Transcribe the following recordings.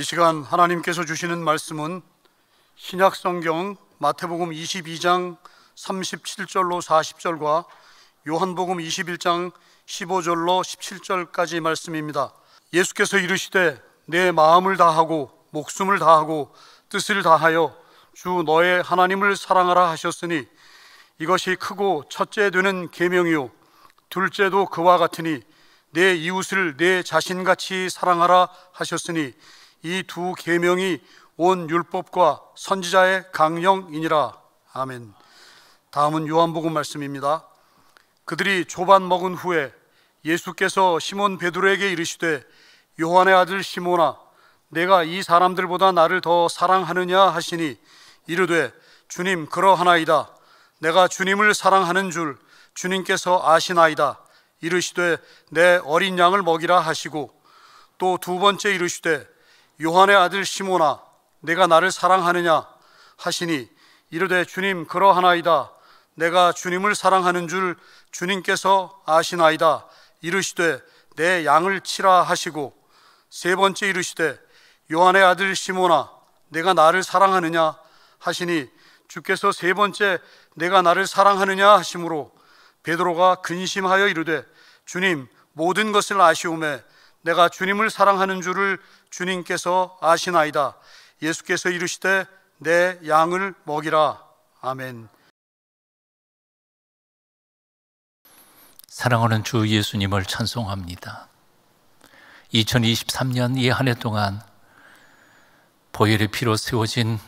이 시간 하나님께서 주시는 말씀은 신약성경 마태복음 22장 37절로 40절과 요한복음 21장 15절로 17절까지 말씀입니다. 예수께서 이르시되 내 마음을 다하고 목숨을 다하고 뜻을 다하여 주 너의 하나님을 사랑하라 하셨으니 이것이 크고 첫째 되는 계명이요 둘째도 그와 같으니 내 이웃을 내 자신같이 사랑하라 하셨으니 이 두 계명이 온 율법과 선지자의 강령이니라. 아멘. 다음은 요한복음 말씀입니다. 그들이 조반 먹은 후에 예수께서 시몬 베드로에게 이르시되 요한의 아들 시몬아 내가 이 사람들보다 나를 더 사랑하느냐 하시니 이르되 주님 그러하나이다. 내가 주님을 사랑하는 줄 주님께서 아시나이다. 이르시되 내 어린 양을 먹이라 하시고 또 두 번째 이르시되 요한의 아들 시몬아 내가 나를 사랑하느냐 하시니 이르되 주님 그러하나이다. 내가 주님을 사랑하는 줄 주님께서 아시나이다. 이르시되 내 양을 치라 하시고 세 번째 이르시되 요한의 아들 시몬아 내가 나를 사랑하느냐 하시니 주께서 세 번째 내가 나를 사랑하느냐 하심으로 베드로가 근심하여 이르되 주님 모든 것을 아시오매 내가 주님을 사랑하는 줄을 주님께서 아시나이다. 예수께서 이르시되 내 양을 먹이라. 아멘. 사랑하는 주 예수님을 찬송합니다. 2023년 이 한 해 동안 보혈의 피로 세워진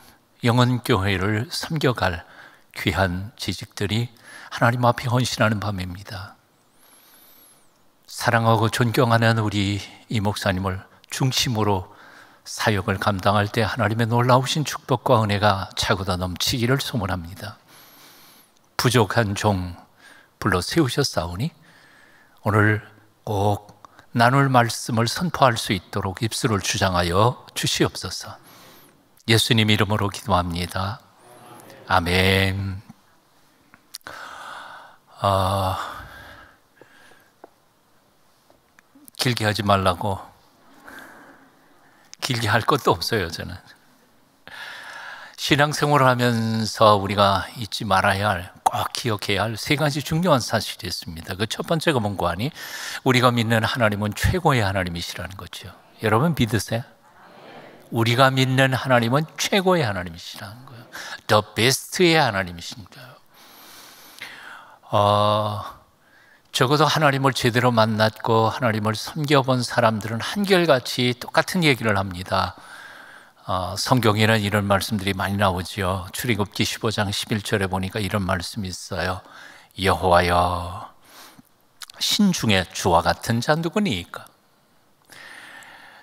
영원교회를 섬겨갈 귀한 지직들이 하나님 앞에 헌신하는 밤입니다. 사랑하고 존경하는 우리 이 목사님을 중심으로 사역을 감당할 때 하나님의 놀라우신 축복과 은혜가 차고다 넘치기를 소원합니다. 부족한 종 불러 세우셨사오니 오늘 꼭 나눌 말씀을 선포할 수 있도록 입술을 주장하여 주시옵소서. 예수님 이름으로 기도합니다. 아멘. 길게 하지 말라고. 길게 할 것도 없어요. 저는 신앙생활을 하면서 우리가 잊지 말아야 할, 꼭 기억해야 할 세 가지 중요한 사실이 있습니다. 그 첫 번째가 뭔가 하니 우리가 믿는 하나님은 최고의 하나님이시라는 거죠. 여러분 믿으세요? 우리가 믿는 하나님은 최고의 하나님이시라는 거예요. The best의 하나님이신 거예요. 적어도 하나님을 제대로 만났고 하나님을 섬겨본 사람들은 한결같이 똑같은 얘기를 합니다. 성경에는 이런 말씀들이 많이 나오죠. 출애굽기 15장 11절에 보니까 이런 말씀이 있어요. 여호와여 신 중에 주와 같은 자 누구니까?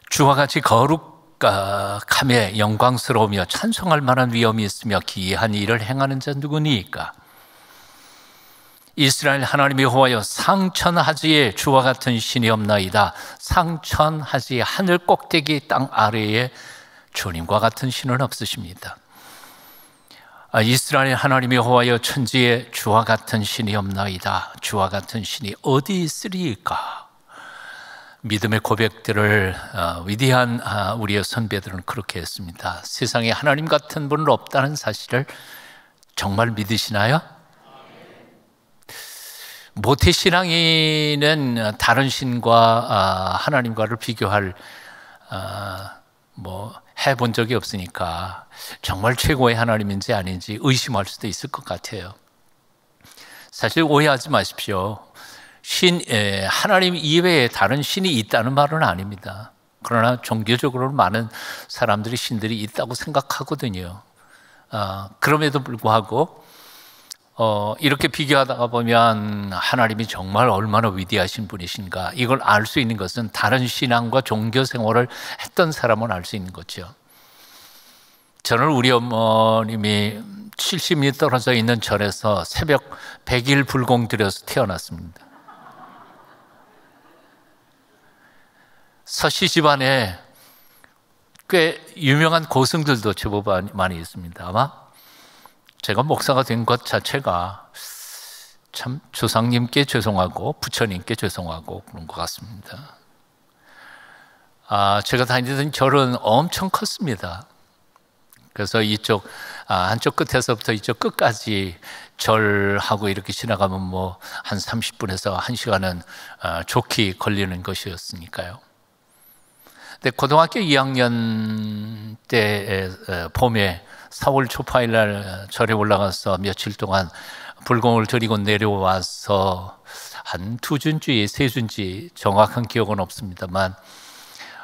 주와 같이 거룩하며 영광스러우며 찬송할 만한 위엄이 있으며 기이한 일을 행하는 자 누구니까? 이스라엘 하나님 여호와여 상천하지에 주와 같은 신이 없나이다. 상천하지 하늘 꼭대기 땅 아래에 주님과 같은 신은 없으십니다. 이스라엘 하나님 여호와여 천지에 주와 같은 신이 없나이다. 주와 같은 신이 어디 있으리까? 믿음의 고백들을 위대한 우리의 선배들은 그렇게 했습니다. 세상에 하나님 같은 분은 없다는 사실을 정말 믿으시나요? 모태신앙인은 다른 신과 하나님과를 비교할 해본 적이 없으니까 정말 최고의 하나님인지 아닌지 의심할 수도 있을 것 같아요. 사실 오해하지 마십시오. 하나님 이외에 다른 신이 있다는 말은 아닙니다. 그러나 종교적으로는 많은 사람들이 신들이 있다고 생각하거든요. 그럼에도 불구하고 이렇게 비교하다가 보면 하나님이 정말 얼마나 위대하신 분이신가 이걸 알 수 있는 것은 다른 신앙과 종교 생활을 했던 사람은 알 수 있는 거죠. 저는 우리 어머님이 70리 떨어져 있는 절에서 새벽 100일 불공 들여서 태어났습니다. 서씨 집안에 꽤 유명한 고승들도 제법 많이 있습니다. 아마 제가 목사가 된 것 자체가 참 조상님께 죄송하고 부처님께 죄송하고 그런 것 같습니다. 제가 다니던 절은 엄청 컸습니다. 그래서 이쪽 한쪽 끝에서부터 이쪽 끝까지 절하고 이렇게 지나가면 뭐 한 30분에서 1시간은 좋게 걸리는 것이었으니까요. 근데 고등학교 2학년 때 봄에 4월 초파일 날 절에 올라가서 며칠 동안 불공을 드리고 내려와서 한 2주인지 3주인지 정확한 기억은 없습니다만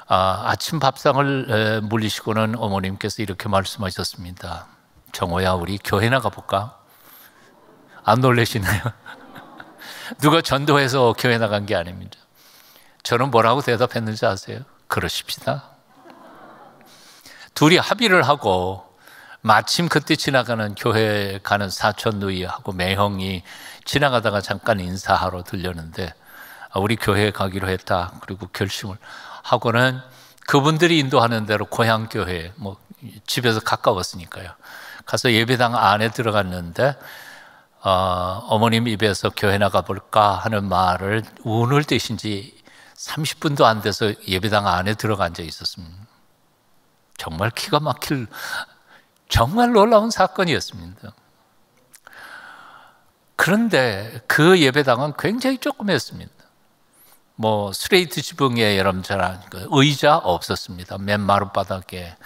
아침 밥상을 물리시고는 어머님께서 이렇게 말씀하셨습니다. 정호야, 우리 교회 나가볼까? 안 놀라시나요? 누가 전도해서 교회 나간 게 아닙니다. 저는 뭐라고 대답했는지 아세요? 그러십시다. 둘이 합의를 하고 마침 그때 지나가는 교회 가는 사촌 누이하고 매형이 지나가다가 잠깐 인사하러 들렸는데 우리 교회에 가기로 했다. 그리고 결심을 하고는 그분들이 인도하는 대로 고향 교회, 뭐 집에서 가까웠으니까요. 가서 예배당 안에 들어갔는데 어머님 입에서 교회 나가볼까 하는 말을 운을 떼신지 30분도 안 돼서 예배당 안에 들어가 앉아 있었습니다. 정말 기가 막힐, 정말 놀라운 사건이었습니다. 그런데 그 예배당은 굉장히 조그맸습니다. 뭐 스트레이트 지붕에 여러분처럼 의자 없었습니다. 맨 마룻바닥에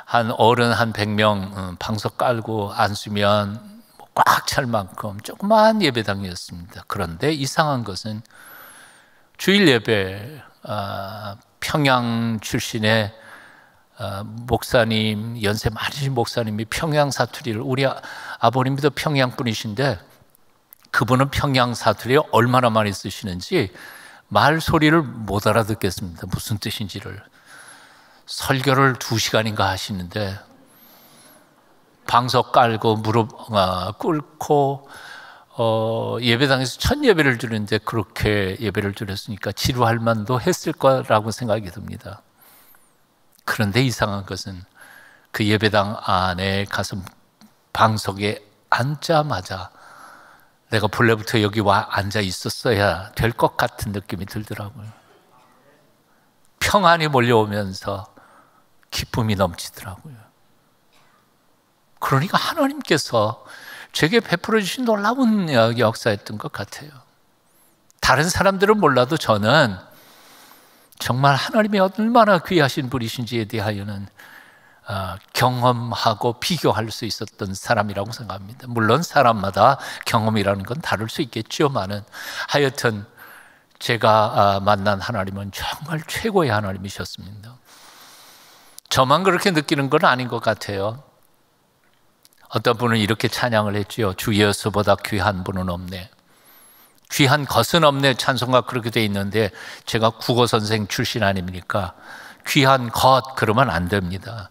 한 어른 한 100명 방석 깔고 앉으면 꽉 찰 만큼 조그만 예배당이었습니다. 그런데 이상한 것은 주일 예배 평양 출신의 목사님, 연세 많으신 목사님이 평양 사투리를, 우리 아버님도 평양 분이신데 그분은 평양 사투리를 얼마나 많이 쓰시는지 말소리를 못 알아듣겠습니다. 무슨 뜻인지를. 설교를 2시간인가 하시는데 방석 깔고 무릎 꿇고 예배당에서 첫 예배를 드리는데 그렇게 예배를 드렸으니까 지루할 만도 했을 거라고 생각이 듭니다. 그런데 이상한 것은 그 예배당 안에 가서 방석에 앉자마자 내가 본래부터 여기 와 앉아 있었어야 될 것 같은 느낌이 들더라고요. 평안이 몰려오면서 기쁨이 넘치더라고요. 그러니까 하나님께서 제게 베풀어 주신 놀라운 역사였던 것 같아요. 다른 사람들은 몰라도 저는 정말 하나님이 얼마나 귀하신 분이신지에 대하여는 경험하고 비교할 수 있었던 사람이라고 생각합니다. 물론 사람마다 경험이라는 건 다를 수 있겠지만은 하여튼 제가 만난 하나님은 정말 최고의 하나님이셨습니다. 저만 그렇게 느끼는 건 아닌 것 같아요. 어떤 분은 이렇게 찬양을 했지요. 주 예수보다 귀한 분은 없네. 귀한 것은 없네. 찬송가 그렇게 돼 있는데 제가 국어 선생 출신 아닙니까? 귀한 것 그러면 안 됩니다.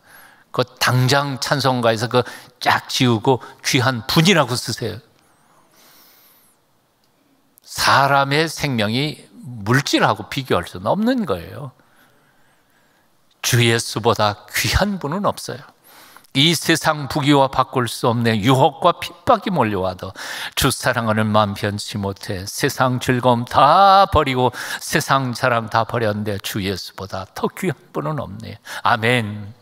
그 당장 찬송가에서 그 쫙 지우고 귀한 분이라고 쓰세요. 사람의 생명이 물질하고 비교할 수는 없는 거예요. 주 예수보다 귀한 분은 없어요. 이 세상 부귀와 바꿀 수 없는 유혹과 핍박이 몰려와도 주 사랑하는 마음 변치 못해 세상 즐거움 다 버리고 세상 자랑 다 버렸는데 주 예수보다 더 귀한 분은 없네. 아멘.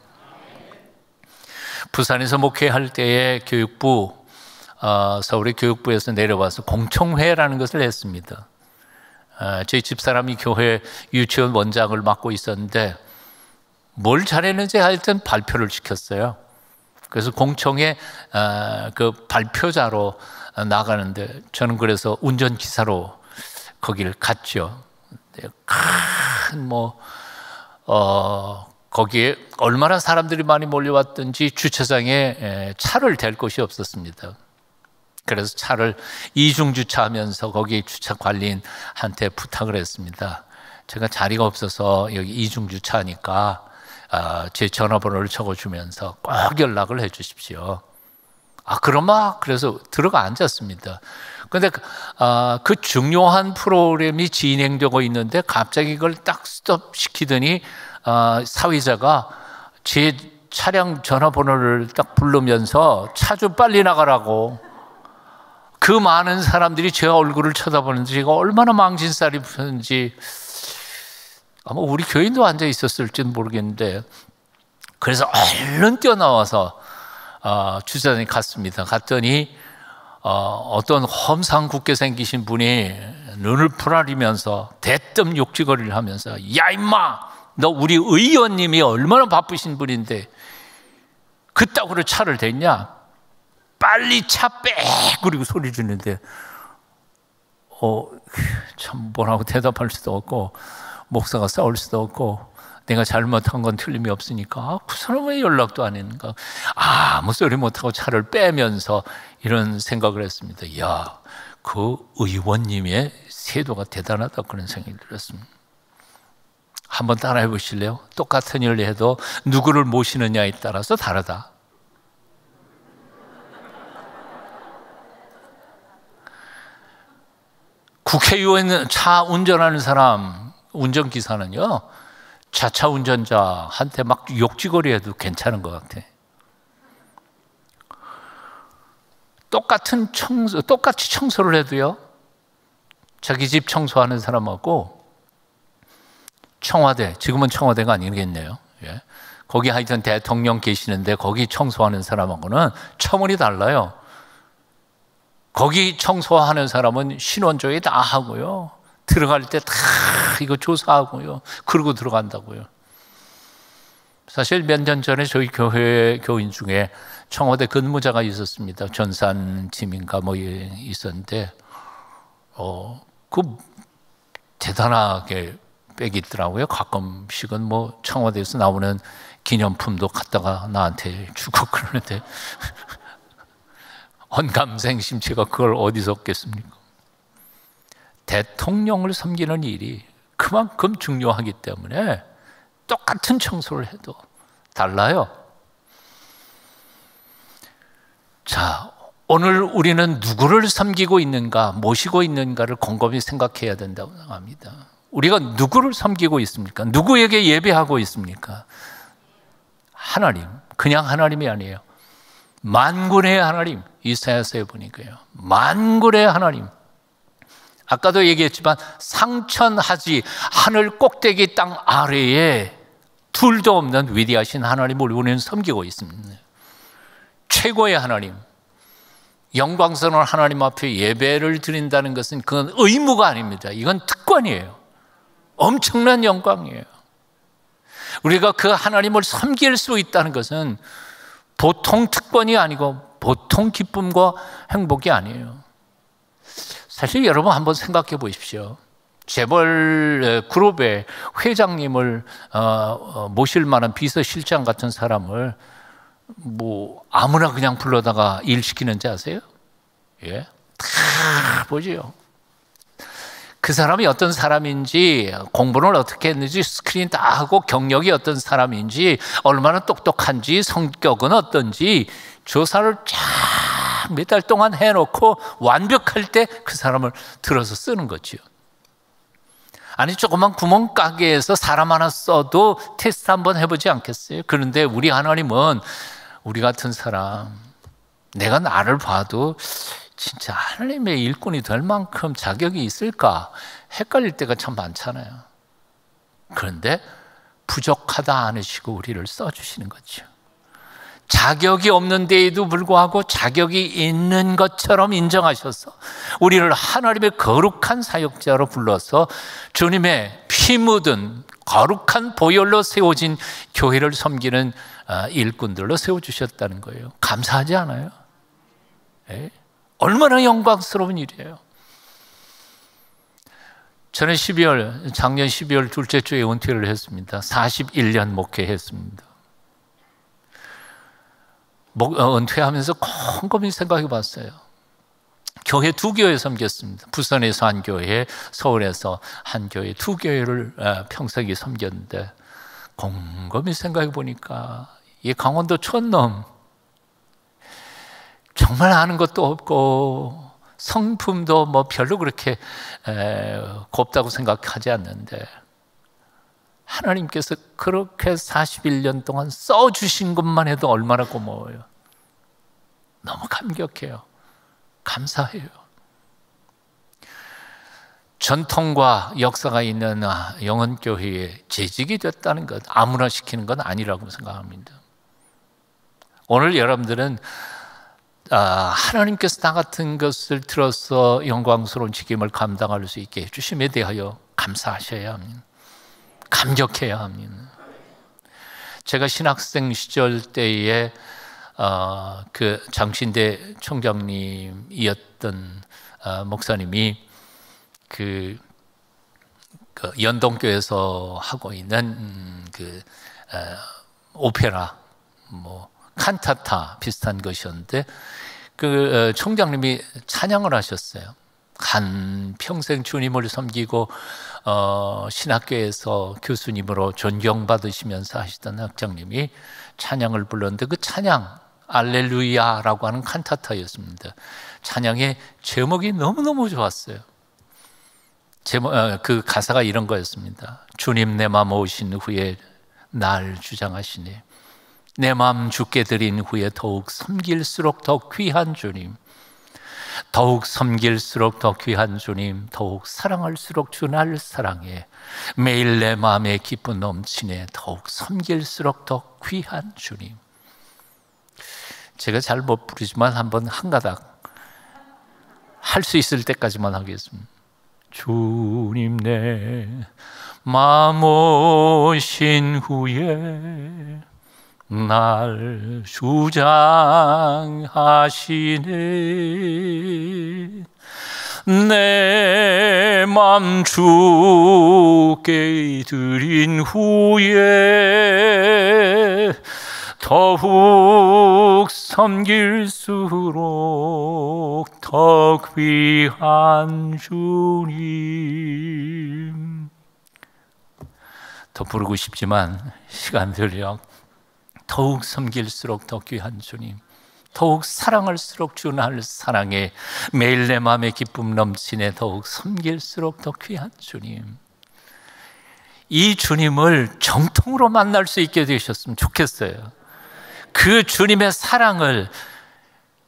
부산에서 목회할 때에 교육부, 서울의 교육부에서 내려와서 공청회라는 것을 했습니다. 저희 집사람이 교회 유치원 원장을 맡고 있었는데 뭘 잘했는지 하여튼 발표를 시켰어요. 그래서 공청회 그 발표자로 나가는데 저는 그래서 운전기사로 거기를 갔죠. 거기에 얼마나 사람들이 많이 몰려왔든지 주차장에 차를 댈 곳이 없었습니다. 그래서 차를 이중주차하면서 거기 주차 관리인한테 부탁을 했습니다. 제가 자리가 없어서 여기 이중주차하니까 제 전화번호를 적어주면서 꼭 연락을 해 주십시오. 그래서 들어가 앉았습니다. 근데 그 중요한 프로그램이 진행되고 있는데 갑자기 그걸 딱 스톱시키더니 사회자가 제 차량 전화번호를 딱 부르면서 차 좀 빨리 나가라고. 그 많은 사람들이 제 얼굴을 쳐다보는지 제가 얼마나 망신살이 푸는지 아마 우리 교인도 앉아 있었을지는 모르겠는데, 그래서 얼른 뛰어나와서 주차장에 갔습니다. 갔더니 어떤 험상궂게 생기신 분이 눈을 부라리면서 대뜸 욕지거리를 하면서, 야 임마, 너 우리 의원님이 얼마나 바쁘신 분인데 그따구로 차를 댔냐? 빨리 차 빼! 그리고 소리 지르는데 참 뭐라고 대답할 수도 없고, 목사가 싸울 수도 없고, 내가 잘못한 건 틀림이 없으니까 그 사람 왜 연락도 안 했는가, 아무 소리 못하고 차를 빼면서 이런 생각을 했습니다. 이야, 그 의원님의 세도가 대단하다, 그런 생각이 들었습니다. 한번 따라해 보실래요? 똑같은 일을 해도 누구를 모시느냐에 따라서 다르다. 국회의원 차 운전하는 사람, 운전기사는요, 자차 운전자한테 막 욕지거리 해도 괜찮은 것 같아. 똑같이 청소를 해도요, 자기 집 청소하는 사람하고 청와대, 지금은 청와대가 아니겠네요. 예. 거기 하여튼 대통령 계시는데 거기 청소하는 사람하고는 차원이 달라요. 거기 청소하는 사람은 신원조회 다 하고요, 들어갈 때 다 이거 조사하고요, 그러고 들어간다고요. 사실 몇 년 전에 저희 교회 교인 중에 청와대 근무자가 있었습니다. 전산팀인가 뭐 있었는데 그 대단하게 빼기더라고요. 가끔씩은 뭐 청와대에서 나오는 기념품도 갖다가 나한테 주고 그러는데 언감생심체가 그걸 어디서 얻겠습니까? 대통령을 섬기는 일이 그만큼 중요하기 때문에 똑같은 청소를 해도 달라요. 자, 오늘 우리는 누구를 섬기고 있는가, 모시고 있는가를 곰곰이 생각해야 된다고 합니다. 우리가 누구를 섬기고 있습니까? 누구에게 예배하고 있습니까? 하나님, 그냥 하나님이 아니에요. 만군의 하나님, 이사야서에 보니까요, 만군의 하나님. 아까도 얘기했지만 상천하지 하늘 꼭대기 땅 아래에 둘도 없는 위대하신 하나님을 우리는 섬기고 있습니다. 최고의 하나님, 영광스러운 하나님 앞에 예배를 드린다는 것은 그건 의무가 아닙니다. 이건 특권이에요. 엄청난 영광이에요. 우리가 그 하나님을 섬길 수 있다는 것은 보통 특권이 아니고 보통 기쁨과 행복이 아니에요. 사실 여러분 한번 생각해 보십시오. 재벌 그룹의 회장님을 모실 만한 비서실장 같은 사람을 뭐 아무나 그냥 불러다가 일 시키는지 아세요? 예, 다 보지요. 그 사람이 어떤 사람인지, 공부를 어떻게 했는지 스크린 다 하고, 경력이 어떤 사람인지, 얼마나 똑똑한지, 성격은 어떤지 조사를 쫙 몇 달 동안 해놓고 완벽할 때 그 사람을 들어서 쓰는 거죠. 아니, 조그만 구멍가게에서 사람 하나 써도 테스트 한번 해보지 않겠어요? 그런데 우리 하나님은 우리 같은 사람, 내가 나를 봐도 진짜 하나님의 일꾼이 될 만큼 자격이 있을까 헷갈릴 때가 참 많잖아요. 그런데 부족하다 않으시고 우리를 써주시는 거죠. 자격이 없는 데에도 불구하고 자격이 있는 것처럼 인정하셔서 우리를 하나님의 거룩한 사역자로 불러서 주님의 피 묻은 거룩한 보혈로 세워진 교회를 섬기는 일꾼들로 세워주셨다는 거예요. 감사하지 않아요? 네? 얼마나 영광스러운 일이에요. 저는 작년 12월 둘째 주에 은퇴를 했습니다. 41년 목회했습니다. 은퇴하면서 곰곰이 생각해 봤어요. 교회 두 교회 섬겼습니다. 부산에서 한 교회, 서울에서 한 교회, 두 교회를 평생에 섬겼는데 곰곰이 생각해 보니까 이 강원도 촌놈, 정말 아는 것도 없고 성품도 뭐 별로 그렇게 곱다고 생각하지 않는데 하나님께서 그렇게 41년 동안 써주신 것만 해도 얼마나 고마워요. 너무 감격해요. 감사해요. 전통과 역사가 있는 영혼교회에 재직이 됐다는 것, 아무나 시키는 건 아니라고 생각합니다. 오늘 여러분들은 하나님께서 나 같은 것을 들어서 영광스러운 책임을 감당할 수 있게 해주심에 대하여 감사하셔야 합니다. 감격해야 합니다. 제가 신학생 시절 때에 그 장신대 총장님이었던 목사님이 그 연동교에서 하고 있는 오페라, 칸타타 비슷한 것이었는데 그 총장님이 찬양을 하셨어요. 한 평생 주님을 섬기고 신학교에서 교수님으로 존경받으시면서 하시던 학장님이 찬양을 불렀는데 그 찬양 알렐루야라고 하는 칸타타였습니다. 찬양의 제목이 너무너무 좋았어요. 그 가사가 이런 거였습니다. 주님 내 맘 오신 후에 날 주장하시네. 내 맘 주께 드린 후에 더욱 섬길수록 더 귀한 주님, 더욱 섬길수록 더 귀한 주님, 더욱 사랑할수록 주 날 사랑해. 매일 내 마음에 기쁨 넘치네. 더욱 섬길수록 더 귀한 주님. 제가 잘 못 부르지만 한번 한 가닥 할 수 있을 때까지만 하겠습니다. 주님 내 마음 오신 후에 날 주장하시네. 내 맘 주께 드린 후에 더욱 섬길수록 더 귀한 주님. 더 부르고 싶지만 시간 들려. 더욱 섬길수록 더 귀한 주님, 더욱 사랑할수록 주 날 사랑해. 매일 내 마음에 기쁨 넘치네. 더욱 섬길수록 더 귀한 주님. 이 주님을 정통으로 만날 수 있게 되셨으면 좋겠어요. 그 주님의 사랑을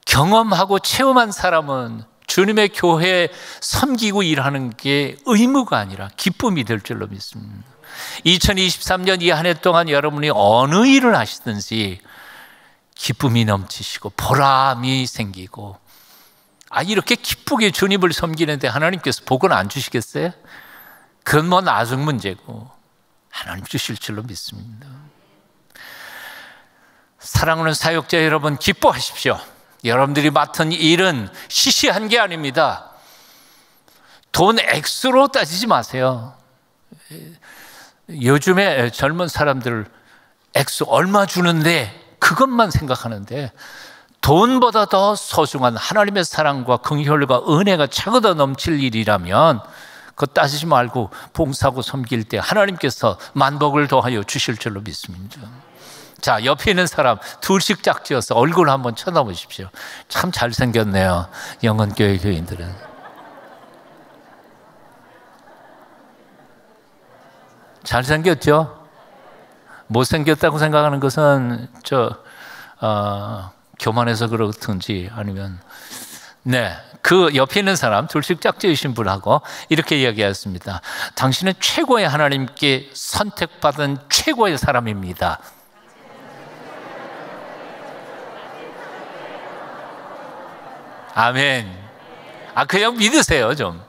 경험하고 체험한 사람은 주님의 교회에 섬기고 일하는 게 의무가 아니라 기쁨이 될 줄로 믿습니다. 2023년 이 한 해 동안 여러분이 어느 일을 하시든지 기쁨이 넘치시고 보람이 생기고, 이렇게 기쁘게 주님을 섬기는데 하나님께서 복은 안 주시겠어요? 그건 나중 문제고 하나님 주실 줄로 믿습니다. 사랑하는 사역자 여러분, 기뻐하십시오. 여러분들이 맡은 일은 시시한 게 아닙니다. 돈 액수로 따지지 마세요. 요즘에 젊은 사람들 액수 얼마 주는데 그것만 생각하는데, 돈보다 더 소중한 하나님의 사랑과 긍휼과 은혜가 차고더 넘칠 일이라면 그거 따지지 말고 봉사하고 섬길 때 하나님께서 만복을 더하여 주실 줄로 믿습니다. 자, 옆에 있는 사람 둘씩 짝지어서 얼굴 한번 쳐다보십시오. 참 잘생겼네요, 영혼교회 교인들은. 잘생겼죠? 못생겼다고 생각하는 것은 교만해서 그렇든지 아니면 그 옆에 있는 사람 둘씩 짝지으신 분하고 이렇게 이야기했습니다. 당신은 최고의 하나님께 선택받은 최고의 사람입니다. 아멘. 그냥 믿으세요 좀.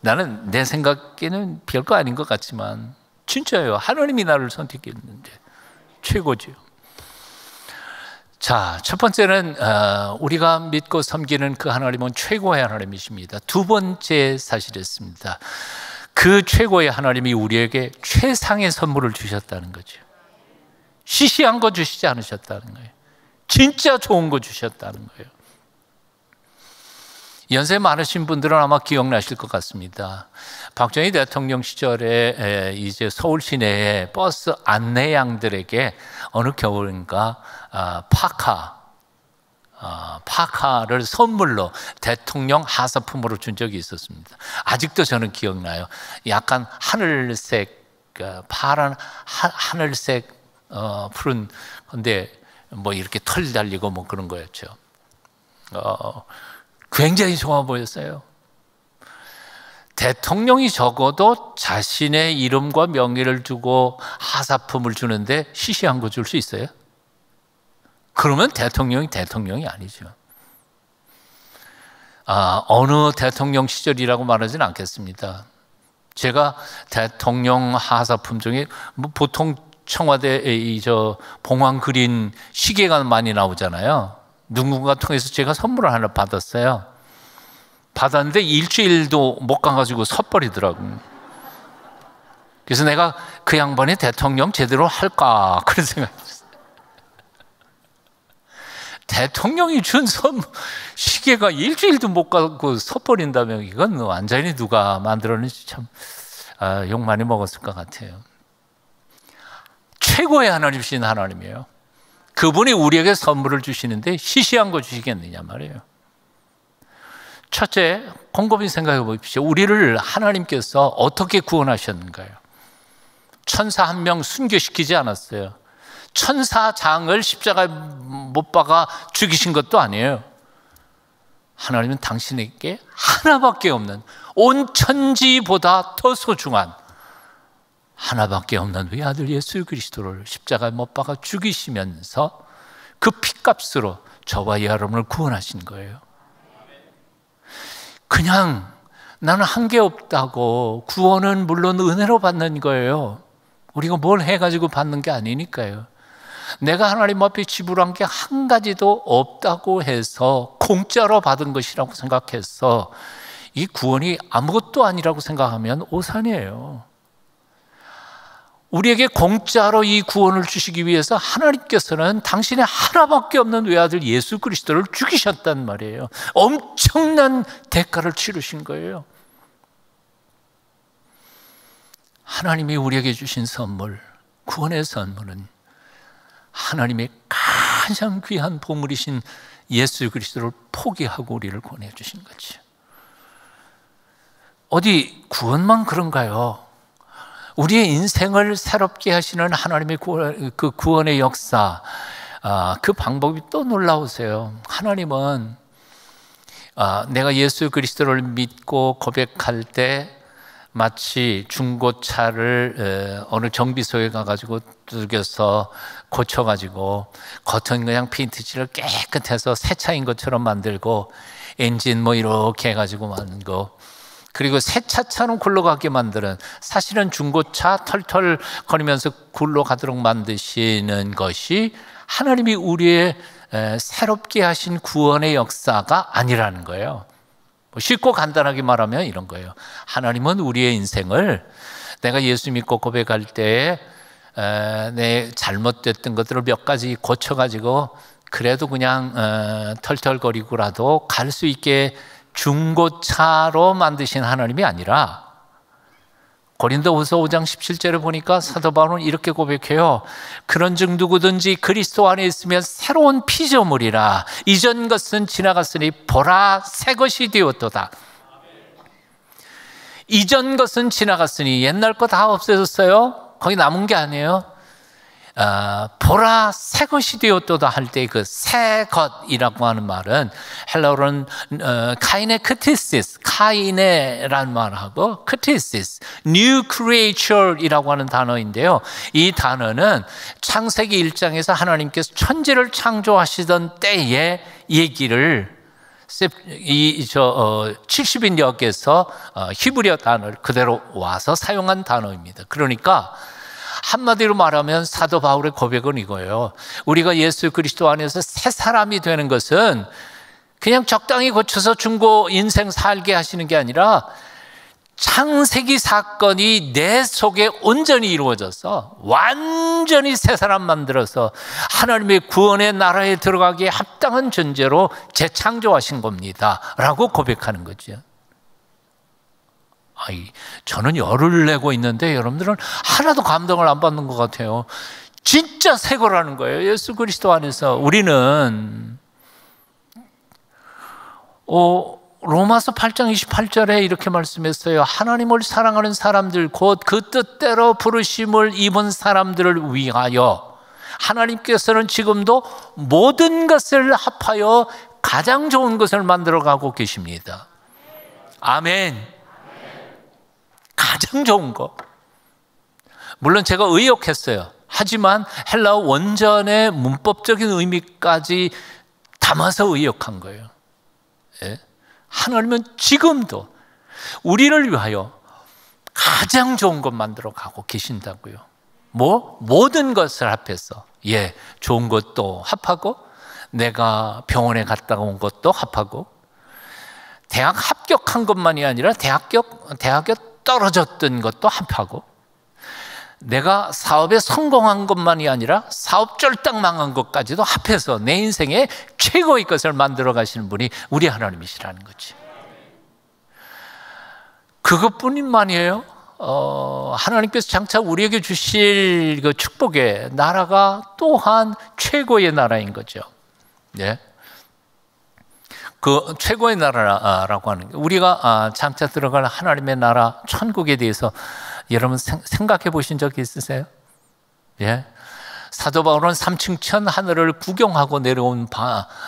나는 내 생각에는 별거 아닌 것 같지만 진짜예요. 하나님이 나를 선택했는데 최고죠. 자, 첫 번째는 우리가 믿고 섬기는 그 하나님은 최고의 하나님이십니다. 두 번째 사실이었습니다. 그 최고의 하나님이 우리에게 최상의 선물을 주셨다는 거죠. 시시한 거 주시지 않으셨다는 거예요. 진짜 좋은 거 주셨다는 거예요. 연세 많으신 분들은 아마 기억나실 것 같습니다. 박정희 대통령 시절에 이제 서울 시내에 버스 안내양들에게 어느 겨울인가 파카를 선물로 대통령 하사품으로 준 적이 있었습니다. 아직도 저는 기억나요. 약간 하늘색, 파란 하늘색 푸른 건데 이렇게 털 달리고 그런 거였죠. 굉장히 좋아 보였어요. 대통령이 적어도 자신의 이름과 명예를 두고 하사품을 주는데 시시한 거 줄 수 있어요? 그러면 대통령이 아니죠. 어느 대통령 시절이라고 말하지는 않겠습니다. 제가 대통령 하사품 중에 보통 청와대 봉황 그린 시계가 많이 나오잖아요. 누군가 통해서 제가 선물을 하나 받았어요. 받았는데 일주일도 못 가가지고 섣버리더라고요. 그래서 내가 그 양반이 대통령 제대로 할까 그런 생각했어요. 대통령이 준 선물 시계가 일주일도 못 가고 섣버린다면 이건 완전히 누가 만들었는지 참 욕 많이 먹었을 것 같아요. 최고의 하나님이신 하나님이에요. 그분이 우리에게 선물을 주시는데 시시한 거 주시겠느냐 말이에요. 첫째, 곰곰이 생각해 보십시오. 우리를 하나님께서 어떻게 구원하셨는가요? 천사 한 명 순교시키지 않았어요. 천사장을 십자가에 못 박아 죽이신 것도 아니에요. 하나님은 당신에게 하나밖에 없는, 온 천지보다 더 소중한 하나밖에 없는 외아들 예수 그리스도를 십자가에 못 박아 죽이시면서 그 핏값으로 저와 여러분을 구원하신 거예요. 그냥 나는 한계 없다고, 구원은 물론 은혜로 받는 거예요. 우리가 뭘 해가지고 받는 게 아니니까요. 내가 하나님 앞에 지불한 게 한 가지도 없다고 해서 공짜로 받은 것이라고 생각해서 이 구원이 아무것도 아니라고 생각하면 오산이에요. 우리에게 공짜로 이 구원을 주시기 위해서 하나님께서는 당신의 하나밖에 없는 외아들 예수 그리스도를 죽이셨단 말이에요. 엄청난 대가를 치르신 거예요. 하나님이 우리에게 주신 선물, 구원의 선물은 하나님의 가장 귀한 보물이신 예수 그리스도를 포기하고 우리를 구원해 주신 거죠. 어디 구원만 그런가요? 우리의 인생을 새롭게 하시는 하나님의 그 구원의 역사, 그 방법이 또 놀라우세요. 하나님은 내가 예수 그리스도를 믿고 고백할 때 마치 중고차를 어느 정비소에 가가지고 두들겨서 고쳐가지고 겉은 그냥 페인트칠을 깨끗해서 새 차인 것처럼 만들고 엔진 이렇게 해가지고 만들고, 그리고 새 차처럼 굴러가게 만드는, 사실은 중고차 털털 거리면서 굴러가도록 만드시는 것이 하나님이 우리의 새롭게 하신 구원의 역사가 아니라는 거예요. 쉽고 간단하게 말하면 이런 거예요. 하나님은 우리의 인생을 내가 예수 믿고 고백할 때에 내 잘못됐던 것들을 몇 가지 고쳐가지고 그래도 그냥 털털거리고라도 갈 수 있게 중고차로 만드신 하나님이 아니라, 고린도후서 5장 17절에 보니까 사도 바울은 이렇게 고백해요. 그런즉 누구든지 그리스도 안에 있으면 새로운 피조물이라, 이전 것은 지나갔으니 보라 새 것이 되었도다. 이전 것은 지나갔으니 옛날 거 다 없어졌어요. 거기 남은 게 아니에요. 보라 새 것이 되었도다 할 때 그 새 것이라고 하는 말은 헬라어로는 카이네 크티시스, 카이네라는 말하고 크티시스, new creature이라고 하는 단어인데요. 이 단어는 창세기 1장에서 하나님께서 천지를 창조하시던 때의 얘기를 70인역에서 히브리어 단어를 그대로 와서 사용한 단어입니다. 그러니까 한마디로 말하면 사도 바울의 고백은 이거예요. 우리가 예수 그리스도 안에서 새 사람이 되는 것은 그냥 적당히 고쳐서 중고 인생 살게 하시는 게 아니라 창세기 사건이 내 속에 온전히 이루어져서 완전히 새 사람 만들어서 하나님의 구원의 나라에 들어가기에 합당한 존재로 재창조하신 겁니다 라고 고백하는 거죠. 저는 열을 내고 있는데 여러분들은 하나도 감동을 안 받는 것 같아요. 진짜 새 거라는 거예요. 예수 그리스도 안에서 우리는 로마서 8장 28절에 이렇게 말씀했어요. 하나님을 사랑하는 사람들 곧 그 뜻대로 부르심을 입은 사람들을 위하여 하나님께서는 지금도 모든 것을 합하여 가장 좋은 것을 만들어가고 계십니다. 아멘. 가장 좋은 거. 물론 제가 의역했어요. 하지만 헬라어 원전의 문법적인 의미까지 담아서 의역한 거예요. 예? 하나님은 지금도 우리를 위하여 가장 좋은 것 만들어 가고 계신다고요. 모든 것을 합해서, 좋은 것도 합하고, 내가 병원에 갔다 온 것도 합하고, 대학 합격한 것만이 아니라 대학에 떨어졌던 것도 합하고, 내가 사업에 성공한 것만이 아니라 사업 쫄딱 망한 것까지도 합해서 내 인생의 최고의 것을 만들어 가시는 분이 우리 하나님이시라는 거지. 그것뿐만이에요. 하나님께서 장차 우리에게 주실 그 축복의 나라가 또한 최고의 나라인 거죠. 네. 그 최고의 나라라고 하는 게, 우리가 장차 들어갈 하나님의 나라 천국에 대해서 여러분 생각해 보신 적이 있으세요? 예. 사도 바울은 삼층천 하늘을 구경하고 내려온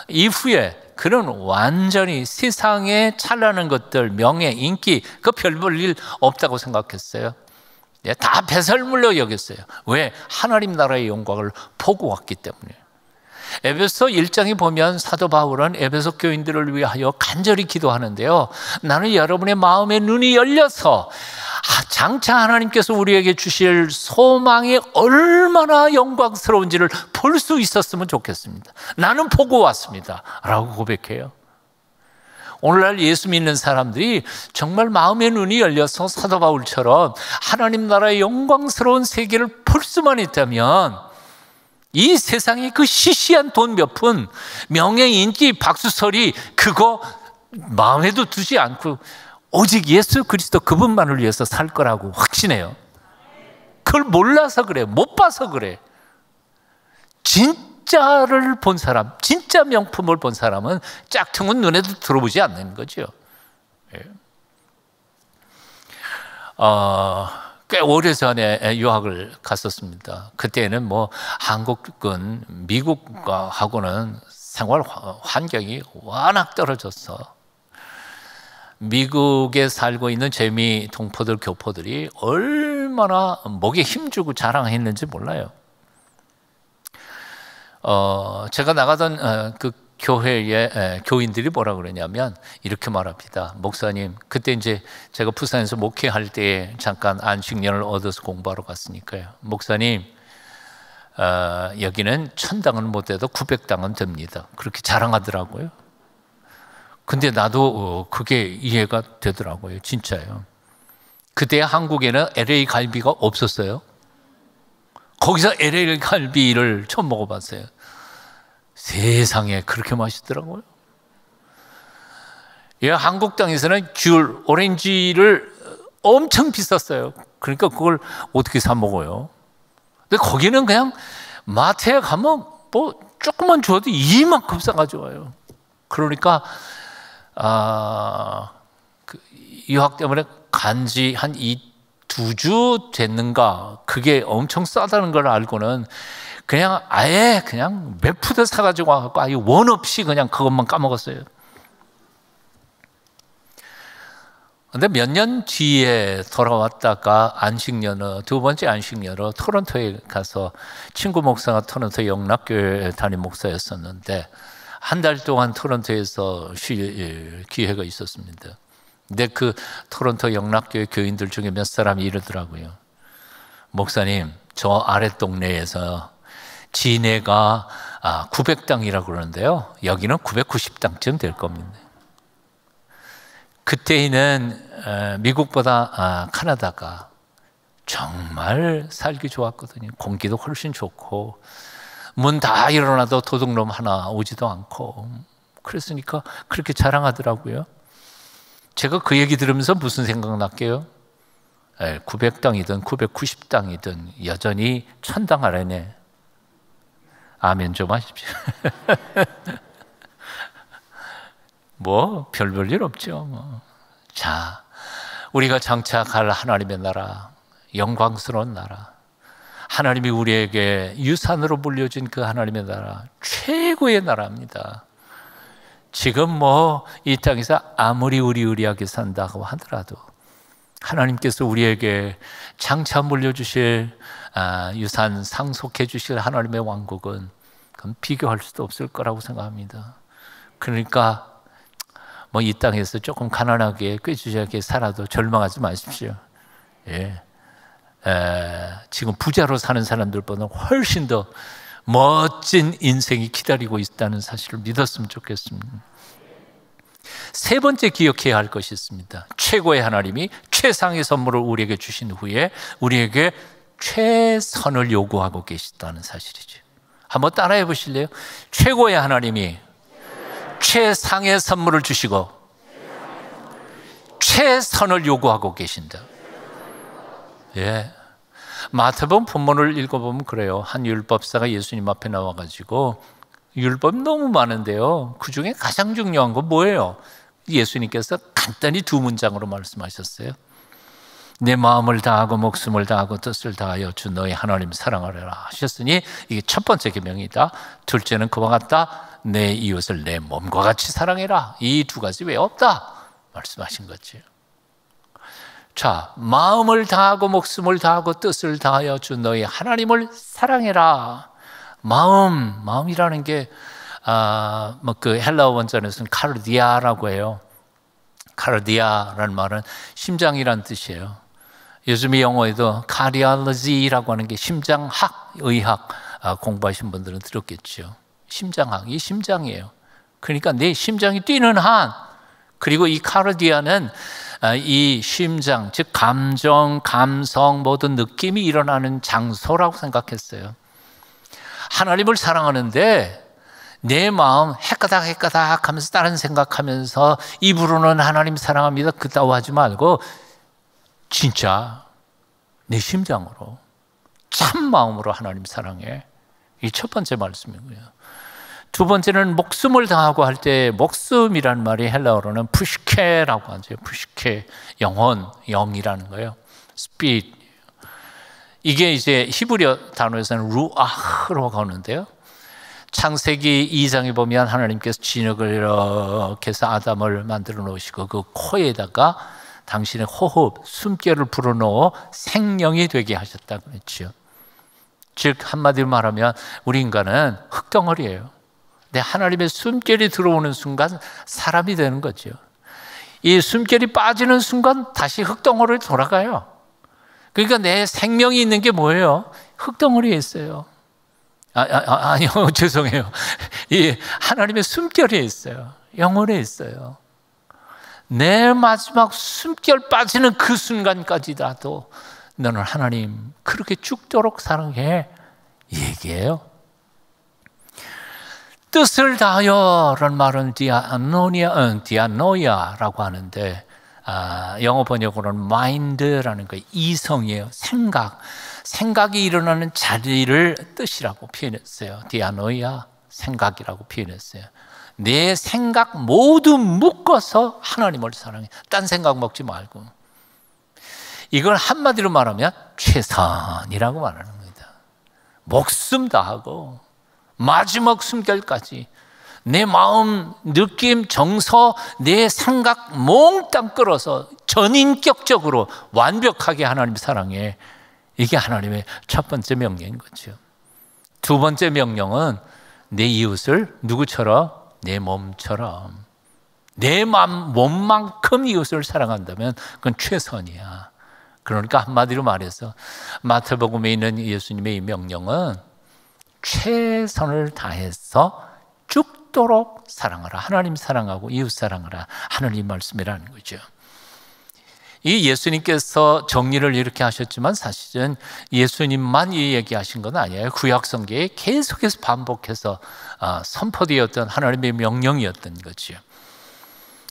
이후에 그는 완전히 세상에 찬란한 것들, 명예, 인기, 그 별 볼 일 없다고 생각했어요. 예, 다 배설물로 여겼어요. 왜? 하나님 나라의 영광을 보고 왔기 때문에. 에베소 1장에 보면 사도 바울은 에베소 교인들을 위하여 간절히 기도하는데요, 나는 여러분의 마음의 눈이 열려서 장차 하나님께서 우리에게 주실 소망이 얼마나 영광스러운지를 볼 수 있었으면 좋겠습니다. 나는 보고 왔습니다 라고 고백해요. 오늘날 예수 믿는 사람들이 정말 마음의 눈이 열려서 사도 바울처럼 하나님 나라의 영광스러운 세계를 볼 수만 있다면, 이 세상의 그 시시한 돈 몇 푼, 명예, 인기, 박수소리, 그거 마음에도 두지 않고 오직 예수 그리스도 그분만을 위해서 살 거라고 확신해요. 그걸 몰라서 그래, 못 봐서 그래. 진짜를 본 사람, 진짜 명품을 본 사람은 짝퉁은 눈에도 들어보지 않는 거죠. 꽤 오래전에 유학을 갔었습니다. 그때는 한국은 미국하고는 생활 환경이 워낙 떨어졌어. 미국에 살고 있는 재미 동포들, 교포들이 얼마나 목에 힘주고 자랑했는지 몰라요. 제가 나가던 그 교회의 교인들이 뭐라 그러냐면 이렇게 말합니다. 목사님, 그때 이제 제가 부산에서 목회할 때 잠깐 안식년을 얻어서 공부하러 갔으니까요. 목사님, 여기는 1000당은 못 돼도 900당은 됩니다. 그렇게 자랑하더라고요. 근데 나도 그게 이해가 되더라고요. 진짜요. 그때 한국에는 LA 갈비가 없었어요. 거기서 LA 갈비를 처음 먹어봤어요. 세상에 그렇게 맛있더라고요. 한국 땅에서는 귤, 오렌지를 엄청 비쌌어요. 그러니까 그걸 어떻게 사 먹어요? 근데 거기는 그냥 마트에 가면 조금만 줘도 이만큼 싸가지고 와요. 그러니까 그 유학 때문에 간지 한 2주 됐는가, 그게 엄청 싸다는 걸 알고는 그냥 아예 그냥 몇 푸드 사가지고 와갖고 아예 원 없이 그냥 그것만 까먹었어요. 근데 몇 년 뒤에 돌아왔다가 안식년으로, 두 번째 안식년으로 토론토에 가서, 친구 목사가 토론토 영락교회 담임 목사였었는데 한 달 동안 토론토에서 쉴 기회가 있었습니다. 근데 그 토론토 영락교회 교인들 중에 몇 사람이 이러더라고요. 목사님, 저 아래 동네에서 지네가 900당이라고 그러는데요, 여기는 990당쯤 될 겁니다. 그때는 미국보다 캐나다가 정말 살기 좋았거든요. 공기도 훨씬 좋고 문 다 열어놔도 도둑놈 하나 오지도 않고, 그랬으니까 그렇게 자랑하더라고요. 제가 그 얘기 들으면서 무슨 생각 났게요? 900당이든 990당이든 여전히 1000당 아래네. 아멘 좀 하십시오. 별 볼 일 없죠. 자, 우리가 장차 갈 하나님의 나라, 영광스러운 나라, 하나님이 우리에게 유산으로 물려준 그 하나님의 나라, 최고의 나라입니다. 지금 이 땅에서 아무리 의리의리하게 산다고 하더라도 하나님께서 우리에게 장차 물려주실 유산 상속해 주실 하나님의 왕국은 그건 비교할 수도 없을 거라고 생각합니다. 그러니까 뭐 이 땅에서 조금 가난하게 꾀주저하게 살아도 절망하지 마십시오. 예. 지금 부자로 사는 사람들보다 훨씬 더 멋진 인생이 기다리고 있다는 사실을 믿었으면 좋겠습니다. 세 번째 기억해야 할 것이 있습니다. 최고의 하나님이 최상의 선물을 우리에게 주신 후에 우리에게 최선을 요구하고 계시다는 사실이죠. 한번 따라해 보실래요? 최고의 하나님이 최상의 선물을 주시고 최선을 요구하고 계신다. 예. 마태복음 본문을 읽어보면 그래요. 한 율법사가 예수님 앞에 나와가지고 율법 너무 많은데요, 그 중에 가장 중요한 건 뭐예요? 예수님께서 간단히 두 문장으로 말씀하셨어요. 내 마음을 다하고 목숨을 다하고 뜻을 다하여 주 너희 하나님 사랑하라 하셨으니 이게 첫 번째 계명이다. 둘째는 그와 같다. 내 이웃을 내 몸과 같이 사랑해라. 이 두 가지 외에 없다 말씀하신 거죠. 자, 마음을 다하고 목숨을 다하고 뜻을 다하여 주 너희 하나님을 사랑해라. 마음이라는 게 그 헬라어 원전에서는 카르디아라고 해요. 카르디아라는 말은 심장이란 뜻이에요. 요즘 영어에도 카디올로지라고 하는 게 심장학, 의학 공부하신 분들은 들었겠죠. 심장학, 이 심장이에요. 그러니까 내 심장이 뛰는 한, 그리고 이 카르디아는 이 심장, 즉 감정, 감성, 모든 느낌이 일어나는 장소라고 생각했어요. 하나님을 사랑하는데 내 마음 헷가닥 하면서 다른 생각하면서 입으로는 하나님 사랑합니다 그따위 하지 말고 진짜 내 심장으로 참 마음으로 하나님 사랑해. 이 첫 번째 말씀이고요. 두 번째는 목숨을 다하고 할 때 목숨이란 말이 헬라어로는 푸시케라고 하죠. 푸시케, 영혼, 영이라는 거예요. 스피릿. 이게 이제 히브리어 단어에서는 루아흐라고 하는데요. 창세기 2장에 보면 하나님께서 진흙을 이렇게 해서 아담을 만들어 놓으시고 그 코에다가 당신의 호흡, 숨결을 불어넣어 생명이 되게 하셨다고 했죠. 즉 한마디로 말하면 우리 인간은 흙덩어리예요. 근데 하나님의 숨결이 들어오는 순간 사람이 되는 거죠. 이 숨결이 빠지는 순간 다시 흙덩어리로 돌아가요. 그러니까 내 생명이 있는 게 뭐예요? 흙덩어리에 있어요. 아니요, 죄송해요. 이 하나님의 숨결에 있어요. 영혼에 있어요. 내 마지막 숨결 빠지는 그 순간까지라도 너는 하나님 그렇게 죽도록 사랑해, 얘기해요. 뜻을 다하여라는 말은 디아노이아라고 하는데 영어 번역으로는 mind라는 거예요. 이성이에요. 생각이 일어나는 자리를 뜻이라고 표현했어요. 디아노이아, 생각이라고 표현했어요. 내 생각 모두 묶어서 하나님을 사랑해. 딴 생각 먹지 말고. 이걸 한마디로 말하면 최선이라고 말하는 겁니다. 목숨 다하고 마지막 숨결까지 내 마음, 느낌, 정서, 내 생각 몽땅 끌어서 전인격적으로 완벽하게 하나님 사랑해. 이게 하나님의 첫 번째 명령인 거죠. 두 번째 명령은 내 이웃을 누구처럼? 내 몸처럼. 내 몸만큼 이웃을 사랑한다면 그건 최선이야. 그러니까 한마디로 말해서 마태복음에 있는 예수님의 이 명령은 최선을 다해서 죽도록 사랑하라. 하나님 사랑하고 이웃 사랑하라. 하나님 말씀이라는 거죠. 이 예수님께서 정리를 이렇게 하셨지만 사실은 예수님만 이 얘기하신 건 아니에요. 구약 성경에 계속해서 반복해서 선포되었던 하나님의 명령이었던 거죠.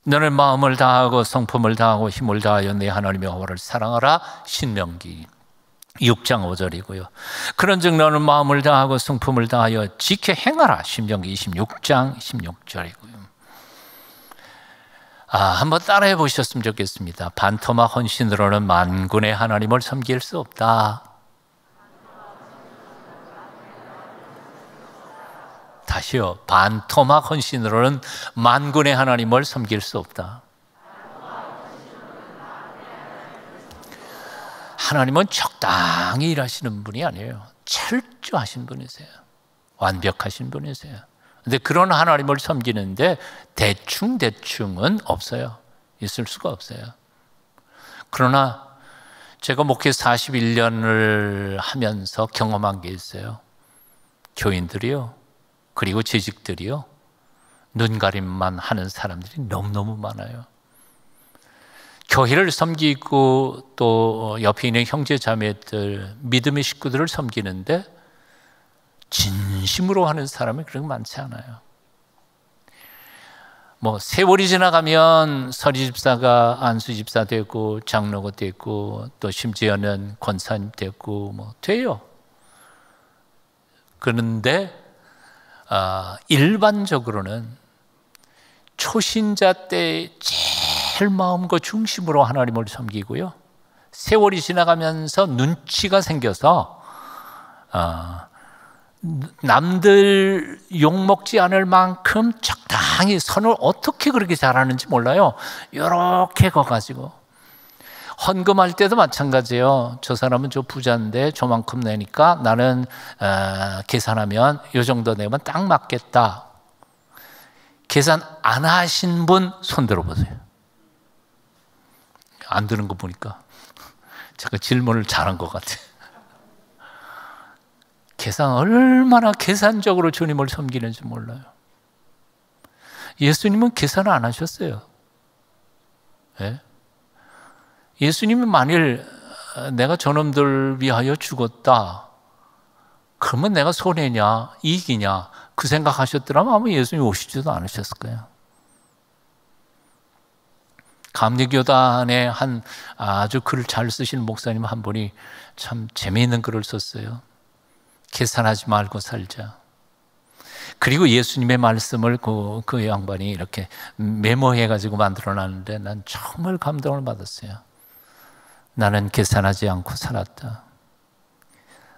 너는 마음을 다하고 성품을 다하고 힘을 다하여 내 하나님의 여호와를 사랑하라. 신명기 6장 5절이고요. 그런즉 너는 마음을 다하고 성품을 다하여 지켜 행하라. 신명기 26장 16절이고요. 한번 따라해 보셨으면 좋겠습니다. 반토막 헌신으로는 만군의 하나님을 섬길 수 없다. 다시요. 반토막 헌신으로는 만군의 하나님을 섬길 수 없다. 하나님은 적당히 일하시는 분이 아니에요. 철저하신 분이세요. 완벽하신 분이세요. 근데 그런 하나님을 섬기는데 대충은 없어요. 있을 수가 없어요. 그러나 제가 목회 41년을 하면서 경험한 게 있어요. 교인들이요, 그리고 재직들이요, 눈가림만 하는 사람들이 너무너무 많아요. 교회를 섬기고 또 옆에 있는 형제 자매들, 믿음의 식구들을 섬기는데 진심으로 하는 사람이 그렇게 많지 않아요. 뭐 세월이 지나가면 서리 집사가 안수 집사 되고 장로가 되고 또 심지어는 권사님 되고 뭐 돼요. 그런데 일반적으로는 초신자 때 제일 마음과 중심으로 하나님을 섬기고요, 세월이 지나가면서 눈치가 생겨서 남들 욕먹지 않을 만큼 적당히 선을 어떻게 그렇게 잘하는지 몰라요. 이렇게 가가지고 헌금할 때도 마찬가지예요. 저 사람은 저 부자인데 저만큼 내니까 나는 계산하면 이 정도 내면 딱 맞겠다. 계산 안 하신 분 손 들어보세요. 안 드는 거 보니까 제가 질문을 잘한 것 같아요. 얼마나 계산적으로 주님을 섬기는지 몰라요. 예수님은 계산을 안 하셨어요. 예? 예수님이 만일 내가 저놈들 위하여 죽었다, 그러면 내가 손해냐 이익이냐 그 생각하셨더라면 아마 예수님이 오시지도 않으셨을 거예요. 감리교단에 한 아주 글을 잘 쓰시는 목사님 한 분이 참 재미있는 글을 썼어요. 계산하지 말고 살자. 그리고 예수님의 말씀을 그 양반이 이렇게 메모해가지고 만들어놨는데 난 정말 감동을 받았어요. 나는 계산하지 않고 살았다.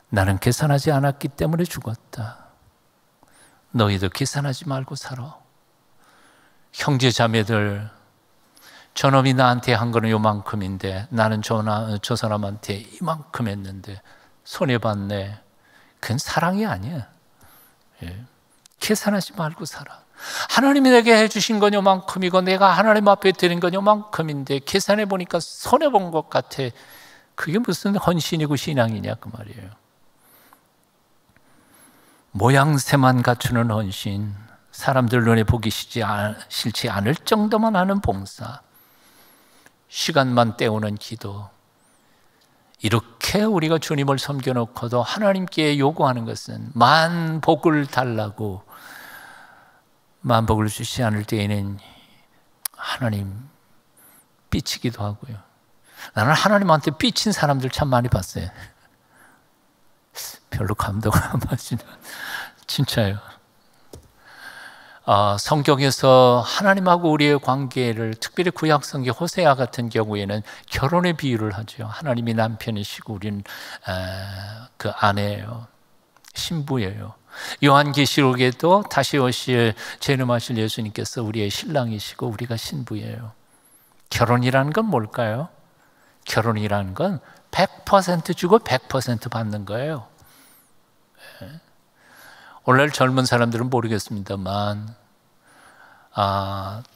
나는 계산하지 않았기 때문에 죽었다. 너희도 계산하지 말고 살아. 형제 자매들, 저놈이 나한테 한 거는 요만큼인데 나는 저 사람한테 이만큼 했는데 손해봤네. 그건 사랑이 아니야. 예. 계산하지 말고 살아. 하나님이 내게 해주신 건 요만큼이고 내가 하나님 앞에 드린 건 요만큼인데 계산해 보니까 손해본 것 같아. 그게 무슨 헌신이고 신앙이냐 그 말이에요. 모양새만 갖추는 헌신, 사람들 눈에 보기 싫지 않을 정도만 하는 봉사, 시간만 때우는 기도, 이렇게 우리가 주님을 섬겨놓고도 하나님께 요구하는 것은 만복을 달라고, 만복을 주시지 않을 때에는 하나님 삐치기도 하고요. 나는 하나님한테 삐친 사람들 참 많이 봤어요. 별로 감동을 안 받지는 진짜요. 성경에서 하나님하고 우리의 관계를, 특별히 구약성경 호세아 같은 경우에는 결혼의 비유를 하죠. 하나님이 남편이시고 우리는 그 아내예요, 신부예요. 요한계시록에도 다시 오실 재림하실 예수님께서 우리의 신랑이시고 우리가 신부예요. 결혼이라는 건 뭘까요? 결혼이라는 건 100% 주고 100% 받는 거예요. 오늘 젊은 사람들은 모르겠습니다만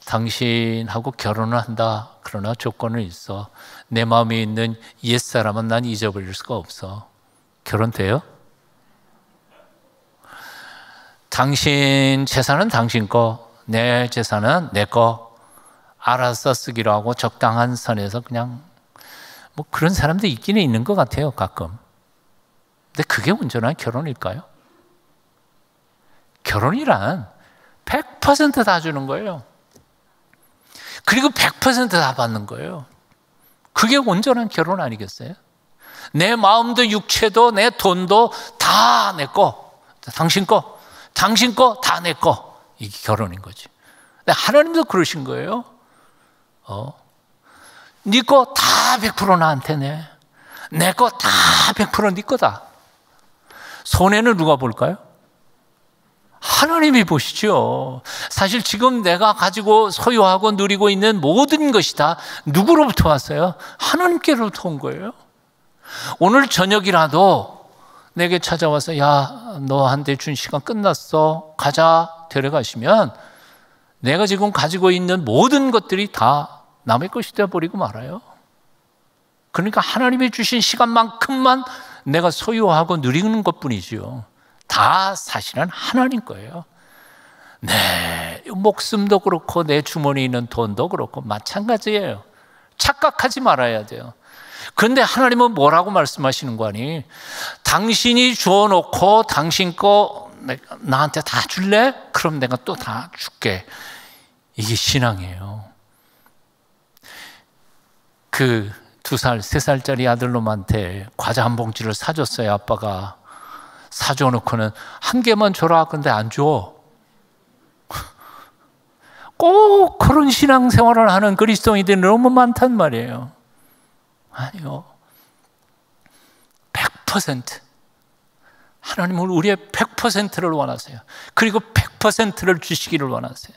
당신하고 결혼을 한다. 그러나 조건은 있어. 내 마음에 있는 옛사람은 난 잊어버릴 수가 없어. 결혼돼요? 당신 재산은 당신 거, 내 재산은 내 거, 알아서 쓰기로 하고 적당한 선에서 그냥 뭐 그런 사람도 있기는 있는 것 같아요, 가끔. 근데 그게 온전한 결혼일까요? 결혼이란 100% 다 주는 거예요. 그리고 100% 다 받는 거예요. 그게 온전한 결혼 아니겠어요? 내 마음도 육체도 내 돈도 다 내 거, 당신 거, 당신 거 다 내 거. 이게 결혼인 거지. 근데 하나님도 그러신 거예요. 네 거 다 100% 나한테 내. 내 거 다 100% 네 거다. 손해는 누가 볼까요? 하나님이 보시죠. 사실 지금 내가 가지고 소유하고 누리고 있는 모든 것이 다 누구로부터 왔어요? 하나님께로부터 온 거예요. 오늘 저녁이라도 내게 찾아와서 야, 너한테 준 시간 끝났어. 가자. 데려가시면 내가 지금 가지고 있는 모든 것들이 다 남의 것이 되어버리고 말아요. 그러니까 하나님이 주신 시간만큼만 내가 소유하고 누리는 것뿐이지요. 다 사실은 하나님 거예요. 내 목숨도 그렇고 내 주머니에 있는 돈도 그렇고 마찬가지예요. 착각하지 말아야 돼요. 그런데 하나님은 뭐라고 말씀하시는 거 아니? 당신이 주어놓고 당신 거 나한테 다 줄래? 그럼 내가 또 다 줄게. 이게 신앙이에요. 그 2살, 3살짜리 아들놈한테 과자 한 봉지를 사줬어요. 아빠가 사줘놓고는 한 개만 줘라. 근데 안 줘. 꼭 그런 신앙생활을 하는 그리스도인들이 너무 많단 말이에요. 아니요. 100% 하나님은 우리의 100%를 원하세요. 그리고 100%를 주시기를 원하세요.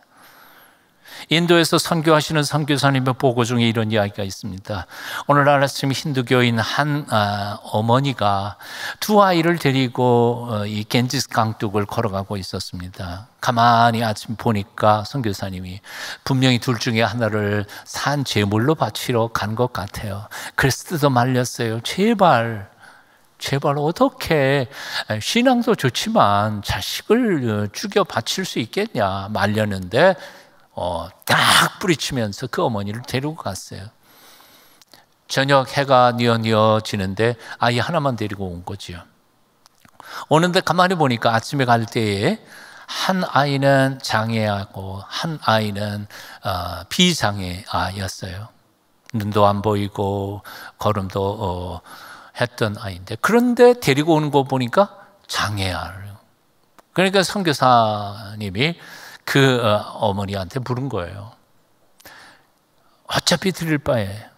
인도에서 선교하시는 선교사님의 보고 중에 이런 이야기가 있습니다. 오늘 아침 힌두교인 한 어머니가 2아이를 데리고 이 겐지스 강둑을 걸어가고 있었습니다. 가만히 아침 보니까 선교사님이 분명히 둘 중에 하나를 산 제물로 바치러 간 것 같아요. 그래서 뜯어 말렸어요. 제발 어떻게 신앙도 좋지만 자식을 죽여 바칠 수 있겠냐 말렸는데 딱 뿌리치면서 그 어머니를 데리고 갔어요. 저녁 해가 뉘어 지는데 아이 하나만 데리고 온 거죠. 오는데 가만히 보니까 아침에 갈 때에 한 아이는 장애하고 한 아이는 비장애아였어요. 눈도 안 보이고 걸음도 했던 아이인데, 그런데 데리고 오는 거 보니까 장애아를. 그러니까 선교사님이 그 어머니한테 물은 거예요. 어차피 드릴 바에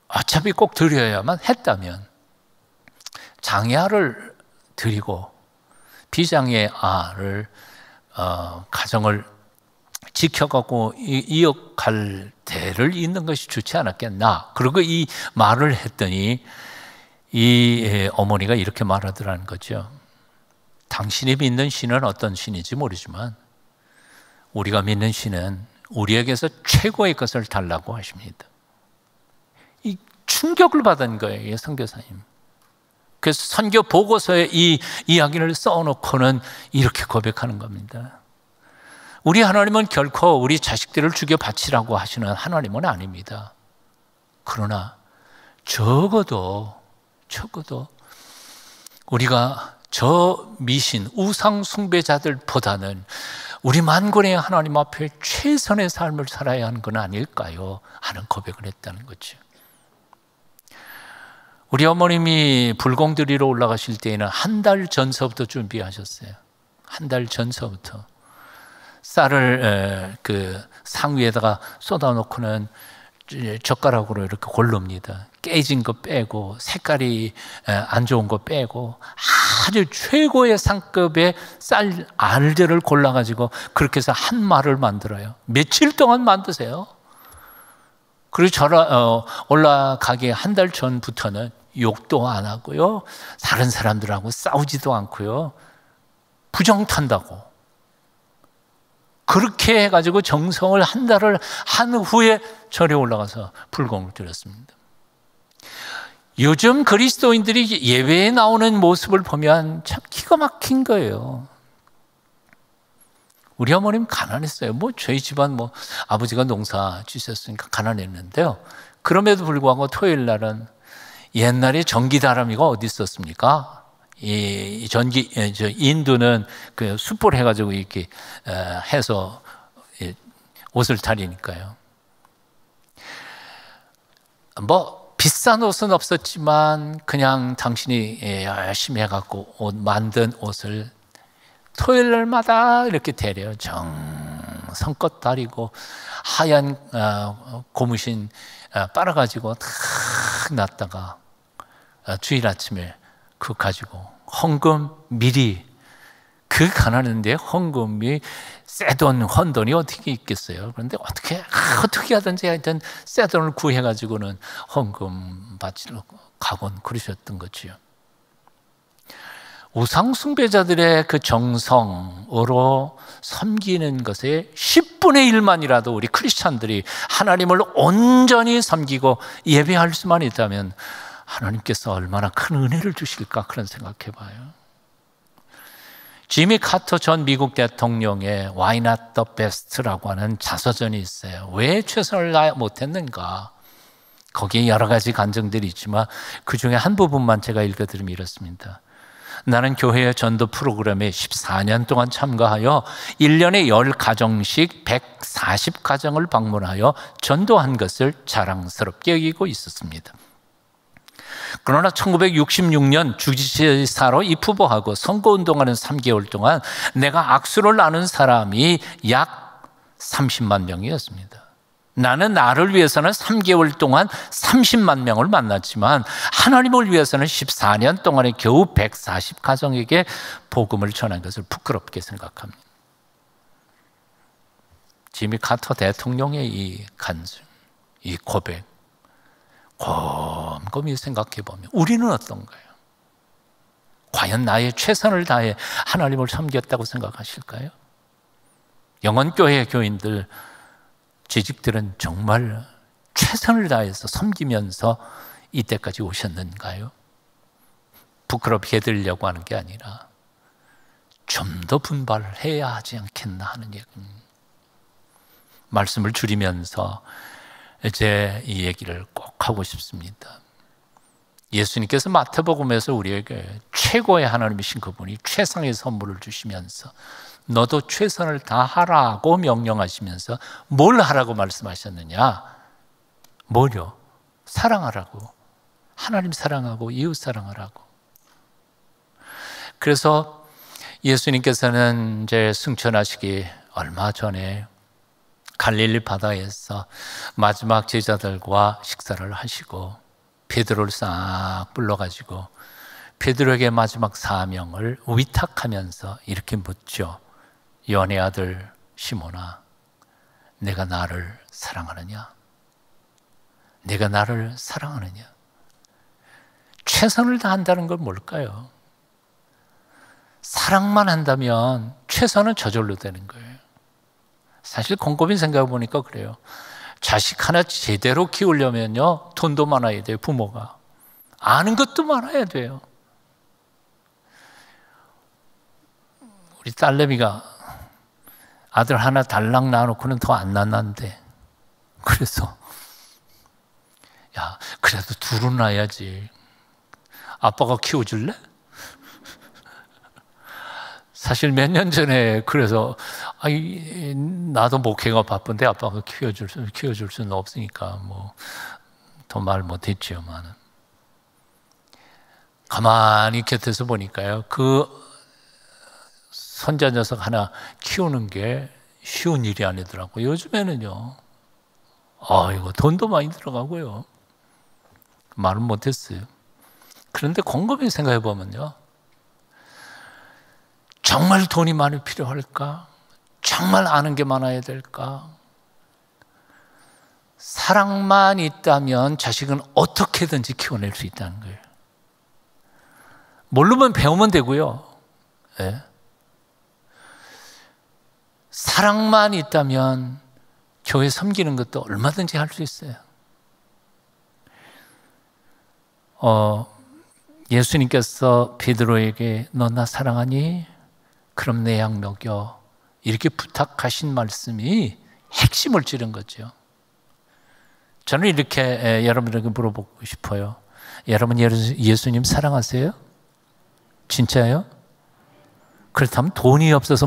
어차피 꼭 드려야만 했다면 장애아를 드리고 비장애아를 가정을 지켜가고 이어갈 대를 잇는 것이 좋지 않았겠나. 그리고 이 말을 했더니 이 어머니가 이렇게 말하더라는 거죠. 당신이 믿는 신은 어떤 신인지 모르지만 우리가 믿는 신은 우리에게서 최고의 것을 달라고 하십니다. 이 충격을 받은 거예요, 선교사님. 그래서 선교 보고서에 이 이야기를 써놓고는 이렇게 고백하는 겁니다. 우리 하나님은 결코 우리 자식들을 죽여 바치라고 하시는 하나님은 아닙니다. 그러나 적어도 우리가 저 미신 우상 숭배자들보다는 우리 만군의 하나님 앞에 최선의 삶을 살아야 하는 건 아닐까요? 하는 고백을 했다는 거죠. 우리 어머님이 불공드리러 올라가실 때에는 한 달 전서부터 준비하셨어요. 한 달 전서부터 쌀을 그 상 위에다가 쏟아놓고는 젓가락으로 이렇게 고릅니다. 깨진 거 빼고 색깔이 안 좋은 거 빼고 아주 최고의 상급의 쌀 알들을 골라가지고 그렇게 해서 한 말을 만들어요. 며칠 동안 만드세요. 그리고 올라가기 한 달 전부터는 욕도 안 하고요, 다른 사람들하고 싸우지도 않고요, 부정 탄다고 그렇게 해가지고 정성을 한 달을 한 후에 절에 올라가서 불공을 드렸습니다. 요즘 그리스도인들이 예배에 나오는 모습을 보면 참 기가 막힌 거예요. 우리 어머님 가난했어요. 저희 집안 아버지가 농사 지셨으니까 가난했는데요. 그럼에도 불구하고 토요일 날은 옛날에 전기다라미가 어디 있었습니까? 인도는 그 숯불 해가지고 이렇게 해서 옷을 다리니까요. 비싼 옷은 없었지만 그냥 당신이 열심히 해갖고 만든 옷을 토요일 날마다 이렇게 데려요. 정성껏 다리고 하얀 고무신 빨아가지고 탁 놨다가 주일 아침에 그거 가지고 헌금 미리 그 가난한데 헌금이 새 돈, 헌돈이 어떻게 있겠어요? 그런데 어떻게 하든지 하여튼 새 돈을 구해가지고는 헌금 바치러 가곤 그러셨던 거지요. 우상 숭배자들의 그 정성으로 섬기는 것에 10분의 1만이라도 우리 크리스찬들이 하나님을 온전히 섬기고 예배할 수만 있다면 하나님께서 얼마나 큰 은혜를 주실까 그런 생각해 봐요. 지미 카터 전 미국 대통령의 Why Not the Best라고 하는 자서전이 있어요. 왜 최선을 다해 못했는가? 거기에 여러 가지 간증들이 있지만 그 중에 한 부분만 제가 읽어드리면 이렇습니다. 나는 교회의 전도 프로그램에 14년 동안 참가하여 1년에 10가정씩 140가정을 방문하여 전도한 것을 자랑스럽게 여기고 있었습니다. 그러나 1966년 주지사로 입후보하고 선거운동하는 3개월 동안 내가 악수를 나눈 사람이 약 30만 명이었습니다. 나는 나를 위해서는 3개월 동안 30만 명을 만났지만 하나님을 위해서는 14년 동안에 겨우 140가정에게 복음을 전한 것을 부끄럽게 생각합니다. 지미 카터 대통령의 이 간증, 이 고백, 곰곰이 생각해 보면 우리는 어떤가요? 과연 나의 최선을 다해 하나님을 섬겼다고 생각하실까요? 영원교회 교인들, 재직들은 정말 최선을 다해서 섬기면서 이때까지 오셨는가요? 부끄럽게 해드리려고 하는 게 아니라 좀 더 분발을 해야 하지 않겠나 하는 얘기입니다. 말씀을 줄이면서 이제 이 얘기를 꼭 하고 싶습니다. 예수님께서 마태복음에서 우리에게 최고의 하나님이신 그분이 최상의 선물을 주시면서 너도 최선을 다하라고 명령하시면서 뭘 하라고 말씀하셨느냐? 뭐요? 사랑하라고. 하나님 사랑하고 이웃 사랑하라고. 그래서 예수님께서는 이제 승천하시기 얼마 전에 갈릴리 바다에서 마지막 제자들과 식사를 하시고 베드로를 싹 불러가지고 베드로에게 마지막 사명을 위탁하면서 이렇게 묻죠. 요한의 아들 시몬아, 내가 나를 사랑하느냐? 내가 나를 사랑하느냐? 최선을 다한다는 건 뭘까요? 사랑만 한다면 최선은 저절로 되는 거예요. 사실 곰곰이 생각해 보니까 그래요. 자식 하나 제대로 키우려면요, 돈도 많아야 돼요. 부모가 아는 것도 많아야 돼요. 우리 딸내미가 아들 하나 달랑 낳아놓고는 더 안 낳는데, 그래서 야, 그래도 둘은 낳아야지. 아빠가 키워줄래? 사실 몇 년 전에 그래서 나도 목회가 바쁜데 아빠가 키워줄 수는 없으니까 뭐 더 말 못했지만은 가만히 곁에서 보니까요, 그 손자 녀석 하나 키우는 게 쉬운 일이 아니더라고요. 요즘에는요, 이거 돈도 많이 들어가고요. 말은 못했어요. 그런데 곰곰이 생각해 보면요, 정말 돈이 많이 필요할까? 정말 아는 게 많아야 될까? 사랑만 있다면 자식은 어떻게든지 키워낼 수 있다는 거예요. 모르면 배우면 되고요. 네. 사랑만 있다면 교회 섬기는 것도 얼마든지 할 수 있어요. 예수님께서 베드로에게 너 나 사랑하니? 그럼 내 양 먹여. 이렇게 부탁하신 말씀이 핵심을 찌른 거죠. 저는 이렇게 여러분들에게 물어보고 싶어요. 여러분 예수님 사랑하세요? 진짜요? 그렇다면 돈이 없어서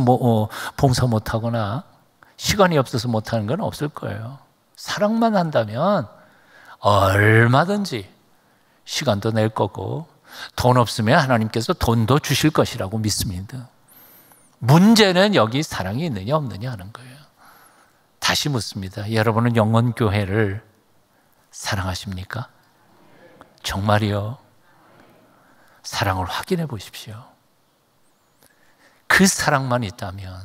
봉사 못하거나 시간이 없어서 못하는 건 없을 거예요. 사랑만 한다면 얼마든지 시간도 낼 거고 돈 없으면 하나님께서 돈도 주실 것이라고 믿습니다. 문제는 여기 사랑이 있느냐 없느냐 하는 거예요. 다시 묻습니다. 여러분은 영원교회를 사랑하십니까? 정말이요? 사랑을 확인해 보십시오. 그 사랑만 있다면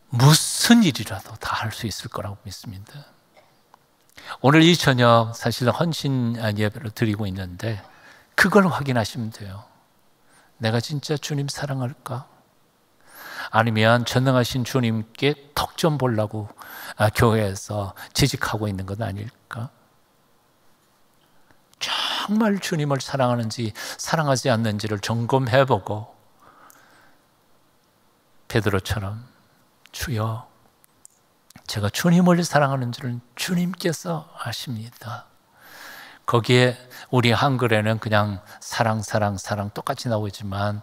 무슨 일이라도 다 할 수 있을 거라고 믿습니다. 오늘 이 저녁 사실 헌신 예배를 드리고 있는데 그걸 확인하시면 돼요. 내가 진짜 주님 사랑할까? 아니면 전능하신 주님께 덕 좀 보려고 교회에서 재직하고 있는 것 아닐까? 정말 주님을 사랑하는지 사랑하지 않는지를 점검해보고 베드로처럼 주여, 제가 주님을 사랑하는 줄은 주님께서 아십니다. 거기에 우리 한글에는 그냥 사랑, 사랑, 사랑 똑같이 나오지만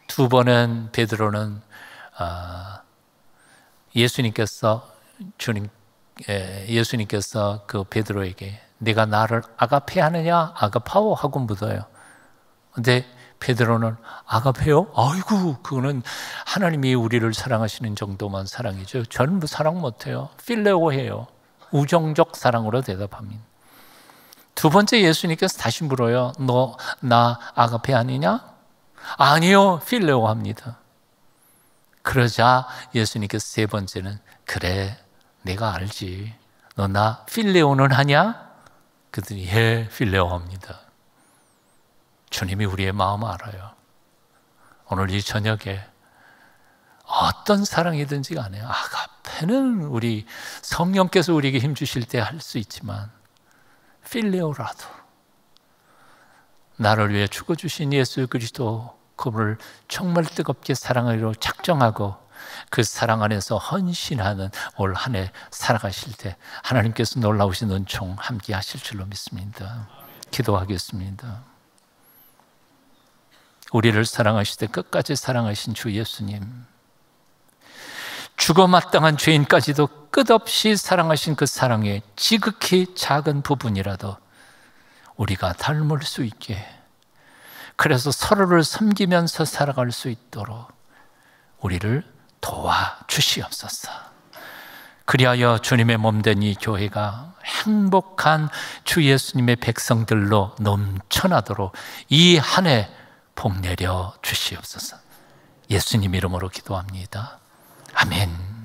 두 번은 베드로는 예수님께서 그 베드로에게 네가 나를 아가페하느냐 아가파오 하고 묻어요. 근데 베드로는 아가페요? 아이고, 그거는 하나님이 우리를 사랑하시는 정도만 사랑이죠. 저는 사랑 못해요. 필레오해요. 우정적 사랑으로 대답합니다. 두 번째 예수님께서 다시 물어요. 너 나 아가페 아니냐? 아니요, 필레오 합니다. 그러자 예수님께서 세 번째는 그래, 내가 알지. 너 나 필레오는 하냐? 그들이 예, 필레오 합니다. 주님이 우리의 마음을 알아요. 오늘 이 저녁에 어떤 사랑이든지 간에 아가페는 우리 성령께서 우리에게 힘주실 때 할 수 있지만 필레오라도 나를 위해 죽어주신 예수 그리스도 그분을 정말 뜨겁게 사랑하기로 작정하고 그 사랑 안에서 헌신하는 올 한 해 살아가실 때 하나님께서 놀라우신 은총 함께 하실 줄로 믿습니다. 기도하겠습니다. 우리를 사랑하실 때 끝까지 사랑하신 주 예수님, 죽어 마땅한 죄인까지도 끝없이 사랑하신 그 사랑의 지극히 작은 부분이라도 우리가 닮을 수 있게, 그래서 서로를 섬기면서 살아갈 수 있도록 우리를 도와주시옵소서. 그리하여 주님의 몸된 이 교회가 행복한 주 예수님의 백성들로 넘쳐나도록 이 한 해 복 내려 주시옵소서. 예수님 이름으로 기도합니다. 아멘.